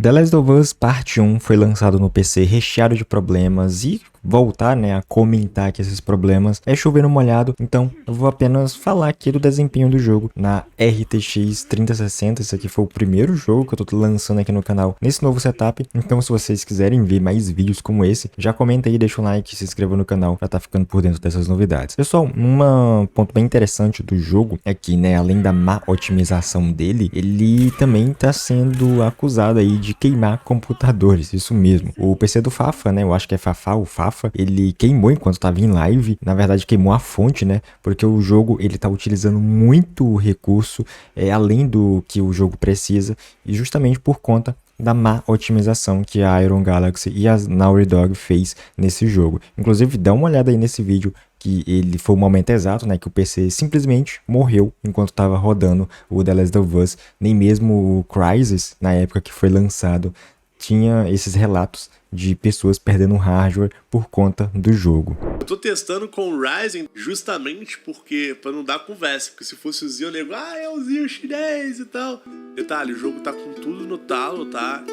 The Last of Us Parte 1 foi lançado no PC recheado de problemas e voltar, a comentar que esses problemas é chover no molhado, então eu vou apenas falar aqui do desempenho do jogo na RTX 3060. Esse aqui foi o primeiro jogo que eu tô lançando aqui no canal nesse novo setup, então se vocês quiserem ver mais vídeos como esse, já comenta aí, deixa um like, se inscreva no canal pra tá ficando por dentro dessas novidades. Pessoal, um ponto bem interessante do jogo é que, além da má otimização dele, ele também tá sendo acusado aí de queimar computadores, isso mesmo. O PC do Fafa, eu acho que é Fafá ou Fafa, ele queimou enquanto estava em live, na verdade queimou a fonte, porque o jogo ele tá utilizando muito recurso, além do que o jogo precisa, e justamente por conta da má otimização que a Iron Galaxy e a Naughty Dog fez nesse jogo. Inclusive, dá uma olhada aí nesse vídeo, que ele foi o momento exato, que o PC simplesmente morreu enquanto estava rodando o The Last of Us. Nem mesmo o Crysis, na época que foi lançado, tinha esses relatos de pessoas perdendo hardware por conta do jogo. Eu tô testando com o Ryzen justamente porque, pra não dar conversa, porque se fosse o Zinho, eu nego, é o Zinho chinês e tal. Detalhe, o jogo tá com tudo no talo, tá?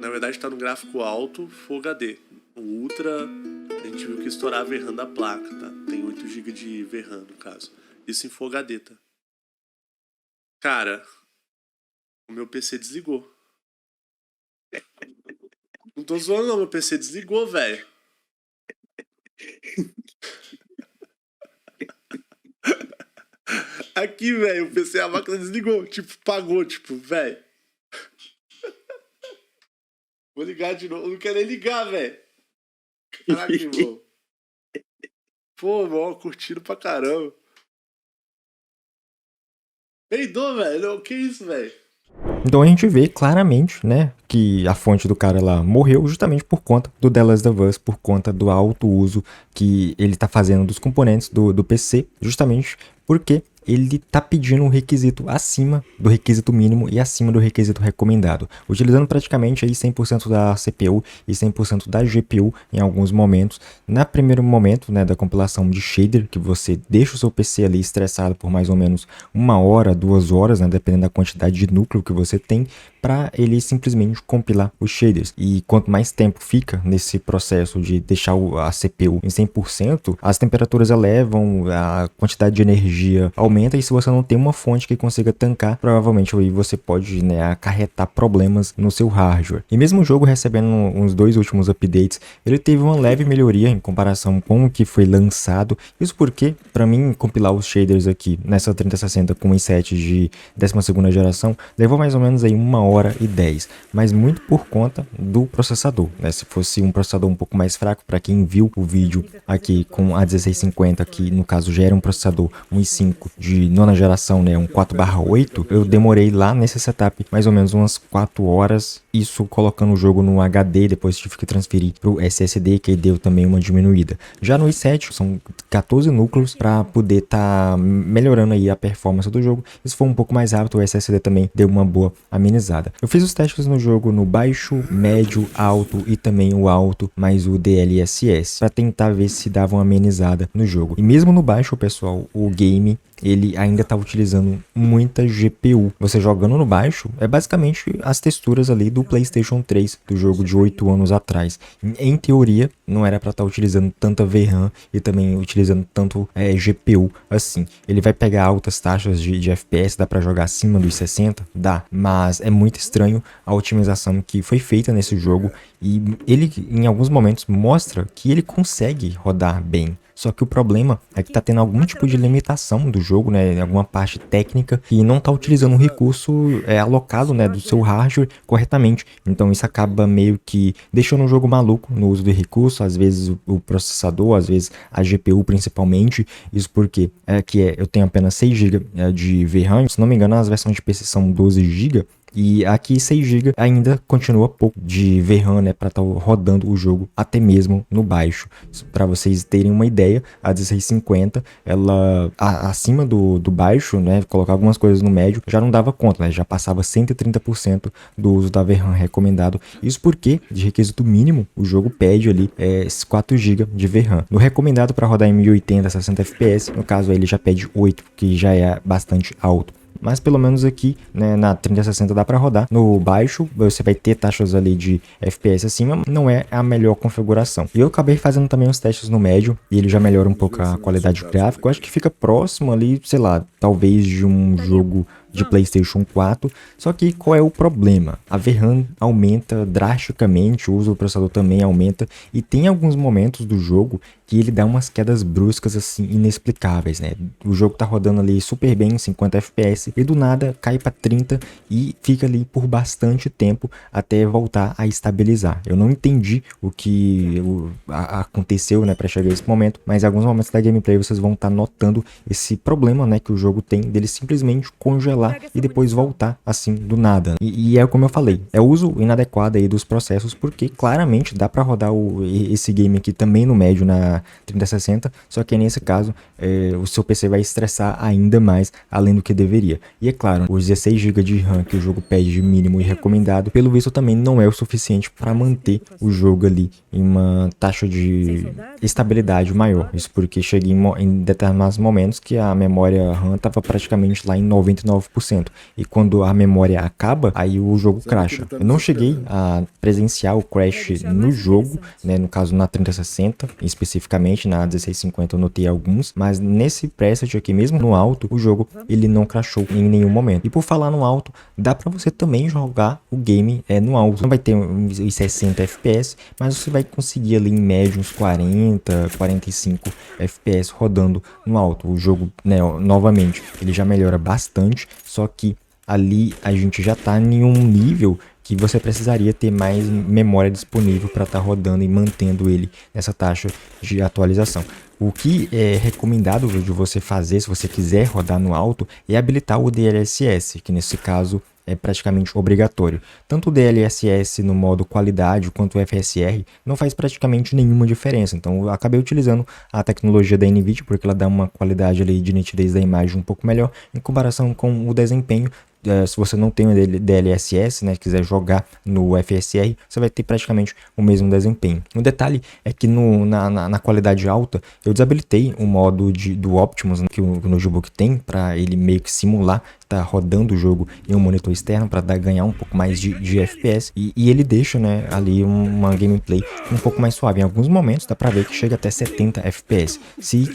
Na verdade tá no gráfico alto, Full HD. O Ultra, a gente viu que estourar a VRAM da placa, tá? Tem 8 GB de VRAM no caso. Isso em Full HD, tá? Cara, o meu PC desligou. Não tô zoando não, meu PC desligou, velho. Aqui, velho, o PC, a máquina desligou, tipo, pagou, tipo, velho. Vou ligar de novo, eu não quero nem ligar, velho. Caraca, irmão. Pô, mó, curtindo pra caramba. Peidou, velho, que isso, velho? Então a gente vê claramente, que a fonte do cara lá morreu justamente por conta do The Last of Us, por conta do alto uso que ele tá fazendo dos componentes do PC, justamente porque ele tá pedindo um requisito acima do requisito mínimo e acima do requisito recomendado, utilizando praticamente aí 100% da CPU e 100% da GPU em alguns momentos. No primeiro momento, da compilação de shader, que você deixa o seu PC ali estressado por mais ou menos 1 hora, 2 horas, dependendo da quantidade de núcleo que você tem, para ele simplesmente compilar os shaders. E quanto mais tempo fica nesse processo de deixar a CPU em 100%, as temperaturas elevam, a quantidade de energia aumenta, e se você não tem uma fonte que consiga tancar, provavelmente aí você pode acarretar problemas no seu hardware. E mesmo o jogo recebendo uns 2 últimos updates, ele teve uma leve melhoria em comparação com o que foi lançado. Isso porque, para mim, compilar os shaders aqui nessa 3060 com i7 de 12ª geração levou mais ou menos aí 1h10, mas muito por conta do processador, Se fosse um processador um pouco mais fraco, para quem viu o vídeo aqui com a 1650, que no caso já era um processador 1i5 de 9ª geração, um 4/8, eu demorei lá nesse setup mais ou menos umas 4 horas, isso colocando o jogo no HD, depois tive que transferir pro SSD, que deu também uma diminuída. Já no i7 são 14 núcleos para poder tá melhorando aí a performance do jogo. Isso foi um pouco mais rápido, o SSD também deu uma boa amenizada. Eu fiz os testes no jogo no baixo, médio, alto e também o alto mais o DLSS, para tentar ver se dava uma amenizada no jogo. E mesmo no baixo, pessoal, o game ele ainda está utilizando muita GPU. Você jogando no baixo é basicamente as texturas ali do PlayStation 3, do jogo de 8 anos atrás. Em teoria, não era para estar utilizando tanta VRAM e também utilizando tanto GPU assim. Ele vai pegar altas taxas de FPS, dá para jogar acima dos 60? Dá, mas é muito estranho a otimização que foi feita nesse jogo, e ele em alguns momentos mostra que ele consegue rodar bem. Só que o problema é que tá tendo algum tipo de limitação do jogo, alguma parte técnica, e não tá utilizando o recurso alocado, do seu hardware corretamente. Então isso acaba meio que deixando o jogo maluco no uso do recurso, às vezes o processador, às vezes a GPU principalmente. Isso porque eu tenho apenas 6 GB de VRAM, se não me engano as versões de PC são 12 GB. E aqui 6 GB ainda continua pouco de VRAM, para estar rodando o jogo até mesmo no baixo. Para vocês terem uma ideia, a 1650, ela acima do baixo, colocar algumas coisas no médio, já não dava conta, já passava 130% do uso da VRAM recomendado. Isso porque, de requisito mínimo, o jogo pede ali 4 GB de VRAM. No recomendado para rodar em 1080 60 FPS, no caso ele já pede 8, que já é bastante alto. mas pelo menos aqui, né, na 3060 dá para rodar. No baixo, você vai ter taxas ali de FPS acima, não é a melhor configuração. E eu acabei fazendo também uns testes no médio, e ele já melhora um pouco a qualidade gráfica. Eu acho que fica próximo ali, sei lá, talvez de um jogo de PlayStation 4, só que qual é o problema? A VRAM aumenta drasticamente, o uso do processador também aumenta, e tem alguns momentos do jogo que ele dá umas quedas bruscas assim, inexplicáveis, né? O jogo tá rodando ali super bem, 50 FPS, e do nada cai para 30 e fica ali por bastante tempo até voltar a estabilizar. Eu não entendi o que aconteceu, né, para chegar a esse momento, mas em alguns momentos da gameplay vocês vão estar notando esse problema, né, que o jogo tem dele simplesmente congelar e depois voltar assim do nada. E é como eu falei, é o uso inadequado aí dos processos, porque claramente dá para rodar esse game aqui também no médio na 3060, só que nesse caso o seu PC vai estressar ainda mais além do que deveria. E é claro, os 16 GB de RAM que o jogo pede de mínimo e recomendado, pelo visto também não é o suficiente para manter o jogo ali em uma taxa de estabilidade maior. Isso porque cheguei em determinados momentos que a memória RAM estava praticamente lá em 99%. E quando a memória acaba, aí o jogo crasha. Eu não cheguei a presenciar o crash no jogo, né, no caso na 3060, especificamente na 1650 eu notei alguns, mas nesse preset aqui mesmo no alto, o jogo ele não crashou em nenhum momento. E por falar no alto, dá para você também jogar o game no alto. Não vai ter uns 60 FPS, mas você vai conseguir ali em média uns 40, 45 FPS rodando no alto. O jogo, né, novamente, ele já melhora bastante, só que ali a gente já tá em um nível que você precisaria ter mais memória disponível para estar rodando e mantendo ele nessa taxa de atualização. O que é recomendado de você fazer, se você quiser rodar no alto, é habilitar o DLSS, que nesse caso é praticamente obrigatório. Tanto o DLSS no modo qualidade quanto o FSR não faz praticamente nenhuma diferença. Então eu acabei utilizando a tecnologia da NVIDIA porque ela dá uma qualidade ali de nitidez da imagem um pouco melhor em comparação com o desempenho. Se você não tem o DLSS, né, quiser jogar no FSR, você vai ter praticamente o mesmo desempenho. O detalhe é que na qualidade alta, eu desabilitei o modo do Optimus, né, que o notebook tem, para ele meio que simular tá rodando o jogo em um monitor externo para ganhar um pouco mais de FPS e ele deixa, né, ali uma gameplay um pouco mais suave. Em alguns momentos dá para ver que chega até 70 FPS. Se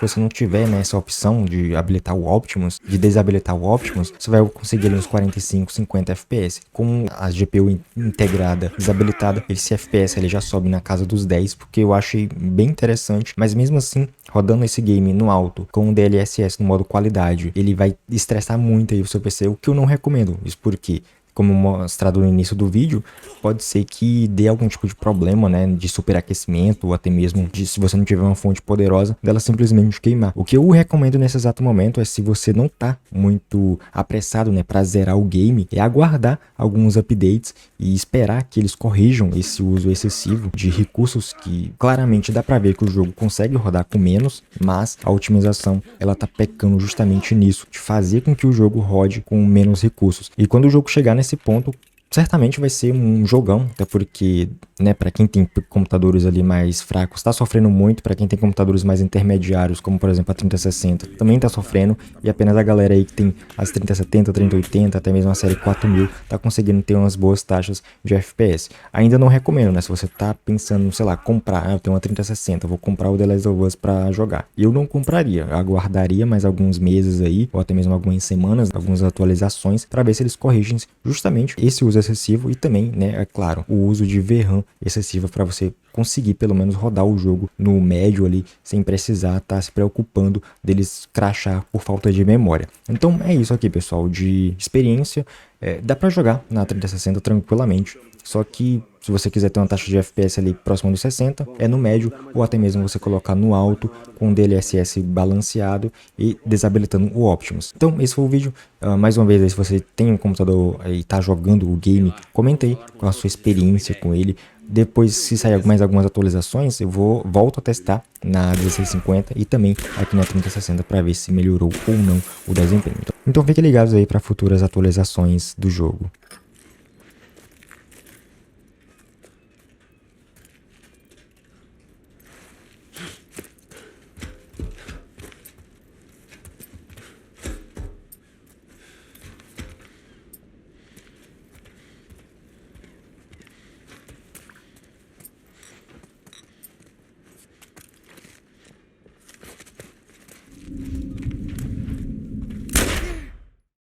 você não tiver, né, essa opção de habilitar o Optimus, de desabilitar o Optimus, você vai conseguir ali uns 45, 50 FPS. Com a GPU integrada, desabilitada, esse FPS ele já sobe na casa dos 10, porque eu achei bem interessante, mas mesmo assim, rodando esse game no alto, com o DLSS no modo qualidade, ele vai estressar muito aí o seu PC, o que eu não recomendo. Isso porque, como mostrado no início do vídeo, pode ser que dê algum tipo de problema, né, de superaquecimento ou até mesmo de, se você não tiver uma fonte poderosa, dela simplesmente queimar. O que eu recomendo nesse exato momento é, se você não tá muito apressado, né, para zerar o game, é aguardar alguns updates e esperar que eles corrijam esse uso excessivo de recursos, que claramente dá para ver que o jogo consegue rodar com menos, mas a otimização ela tá pecando justamente nisso, de fazer com que o jogo rode com menos recursos. E quando o jogo chegar nesse ponto, certamente vai ser um jogão, até porque, né, para quem tem computadores ali mais fracos, está sofrendo muito. Para quem tem computadores mais intermediários, como por exemplo a 3060, também está sofrendo, e apenas a galera aí que tem as 3070, 3080, até mesmo a série 4000, tá conseguindo ter umas boas taxas de FPS. Ainda não recomendo, né, se você tá pensando, sei lá, comprar, eu tenho uma 3060, vou comprar o The Last of Us para jogar. Eu não compraria, eu aguardaria mais alguns meses aí, ou até mesmo algumas semanas, algumas atualizações, para ver se eles corrigem justamente esse uso excessivo e também, né, é claro, o uso de VRAM excessiva para você conseguir pelo menos rodar o jogo no médio ali, sem precisar estar se preocupando deles crashar por falta de memória. Então é isso aqui, pessoal, de experiência. Dá para jogar na 3060 tranquilamente, só que se você quiser ter uma taxa de FPS ali próxima dos 60, é no médio, ou até mesmo você colocar no alto, com DLSS balanceado e desabilitando o Optimus. Então esse foi o vídeo. Mais uma vez, aí, se você tem um computador e está jogando o game, comenta aí com a sua experiência com ele. Depois, se sair mais algumas atualizações, eu volto a testar na 1650 e também aqui na 3060 para ver se melhorou ou não o desempenho. Então fiquem ligados aí para futuras atualizações do jogo.